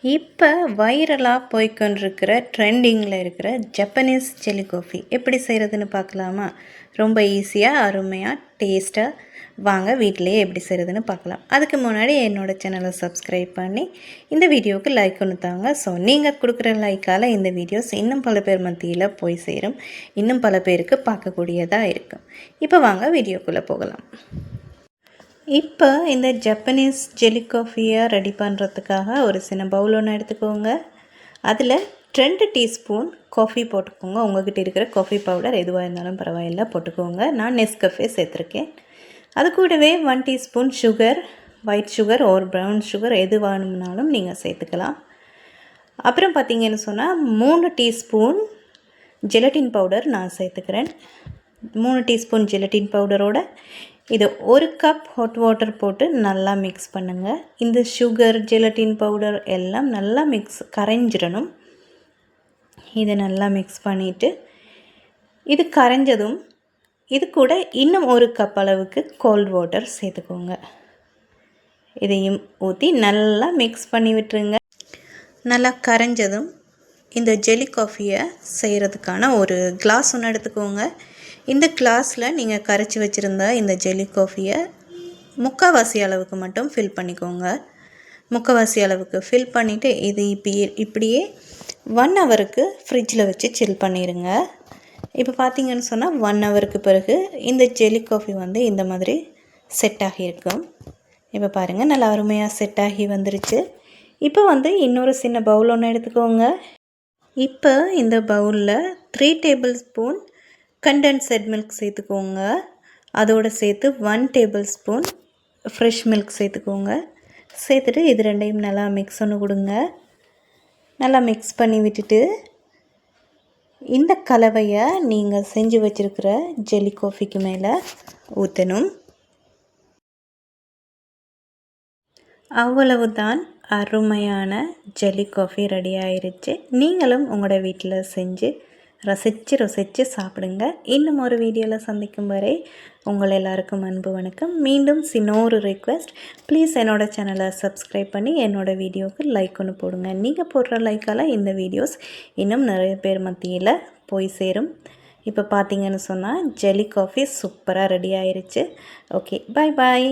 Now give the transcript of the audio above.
இப்போ வைரலாக போய்க்கொண்டிருக்கிற ட்ரெண்டிங்கில் இருக்கிற ஜப்பனீஸ் ஜெல்லி காஃபி எப்படி செய்கிறதுன்னு பார்க்கலாமா? ரொம்ப ஈஸியாக அருமையாக டேஸ்ட்டாக வாங்க வீட்டிலையே எப்படி செய்கிறதுன்னு பார்க்கலாம். அதுக்கு முன்னாடி என்னோடய சேனலை சப்ஸ்கிரைப் பண்ணி இந்த வீடியோவுக்கு லைக் ஒன்று தாங்க. ஸோ நீங்கள் கொடுக்குற லைக்கால் இந்த வீடியோஸ் இன்னும் பல பேர் மத்தியில் போய் சேரும், இன்னும் பல பேருக்கு பார்க்கக்கூடியதாக இருக்கும். இப்போ வாங்க வீடியோக்குள்ளே போகலாம். இப்போ இந்த ஜப்பனீஸ் ஜெல்லி காஃபியை ரெடி பண்ணுறதுக்காக ஒரு சின்ன பவுல் ஒன்று எடுத்துக்கோங்க. அதில் 2 டீஸ்பூன் காஃபி போட்டுக்கோங்க. உங்கள்கிட்ட இருக்கிற காஃபி பவுடர் எதுவாக இருந்தாலும் பரவாயில்ல போட்டுக்கோங்க. நான் நெஸ்கஃபே சேர்த்துருக்கேன். அது கூடவே 1 டீஸ்பூன் சுகர், ஒயிட் சுகர் ஒரு ப்ரௌன் சுகர் எது வேணும்னாலும் நீங்கள் சேர்த்துக்கலாம். அப்புறம் பார்த்திங்கன்னு சொன்னால் 3 டீஸ்பூன் ஜெலட்டின் பவுடர் நான் சேர்த்துக்கிறேன். 3 டீஸ்பூன் ஜெலட்டின் பவுடரோட இது 1 கப் ஹாட் வாட்டர் போட்டு நல்லா மிக்ஸ் பண்ணுங்கள். இந்த சுகர், ஜெலட்டின் பவுடர் எல்லாம் நல்லா கரைஞ்சிடணும். இதை நல்லா மிக்ஸ் பண்ணிவிட்டு இது கரைஞ்சதும் இது கூட இன்னும் 1 கப் அளவுக்கு கோல்ட் வாட்டர் சேர்த்துக்கோங்க. இதையும் ஊற்றி நல்லா மிக்ஸ் பண்ணி விட்டுருங்க. நல்லா கரைஞ்சதும் இந்த ஜெல்லி காஃபியை செய்கிறதுக்கான ஒரு கிளாஸ் ஒன்று எடுத்துக்கோங்க. இந்த கிளாஸில் நீங்கள் கரைச்சி வச்சுருந்த இந்த ஜெல்லி காஃபியை முக்கால்வாசி அளவுக்கு மட்டும் ஃபில் பண்ணிக்கோங்க. முக்கால்வாசி அளவுக்கு ஃபில் பண்ணிவிட்டு இது இப்படியே 1 ஹவருக்கு ஃப்ரிட்ஜில் வச்சு சில் பண்ணிடுங்க. இப்போ பார்த்தீங்கன்னு சொன்னால் 1 ஹவருக்கு பிறகு இந்த ஜெல்லி காஃபி இந்த மாதிரி செட் ஆகியிருக்கும். இப்போ பாருங்கள், நல்லா அருமையாக செட் ஆகி வந்துருச்சு. இப்போ இன்னொரு சின்ன பவுல் ஒன்று எடுத்துக்கோங்க. இப்போ இந்த பவுலில் 3 டேபிள் ஸ்பூன் கண்டென்சட் மில்க் சேர்த்துக்கோங்க. அதோடு சேர்த்து 1 டேபிள் ஸ்பூன் ஃப்ரெஷ் மில்க் சேர்த்துக்கோங்க. சேர்த்துட்டு இது ரெண்டையும் நல்லா மிக்ஸ் பண்ணி கொடுங்க. நல்லா மிக்ஸ் பண்ணி விட்டுட்டு இந்த கலவையை நீங்கள் செஞ்சு வச்சுருக்கிற ஜெல்லி காஃபிக்கு மேலே ஊற்றணும். அவ்வளவுதான், அருமையான ஜெல்லி காஃபி ரெடி ஆயிருச்சு. நீங்களும் உங்களோட வீட்டில் செஞ்சு ரசித்து சாப்பிடுங்க. இன்னும் ஒரு வீடியோவில் சந்திக்கும் வரை உங்கள் எல்லாருக்கும் அன்பு வணக்கம். மீண்டும் ஒரு ரிக்வெஸ்ட், ப்ளீஸ் என்னோடய சேனலை சப்ஸ்கிரைப் பண்ணி என்னோடய வீடியோவுக்கு லைக் ஒன்று போடுங்க. நீங்கள் போடுற லைக்கால் இந்த வீடியோஸ் இன்னும் நிறைய பேர் மத்தியில் போய் சேரும். இப்போ பார்த்தீங்கன்னு சொன்னால் ஜெல்லி காஃபி சூப்பராக ரெடி ஆயிருச்சு. ஓகே, பாய் பாய்.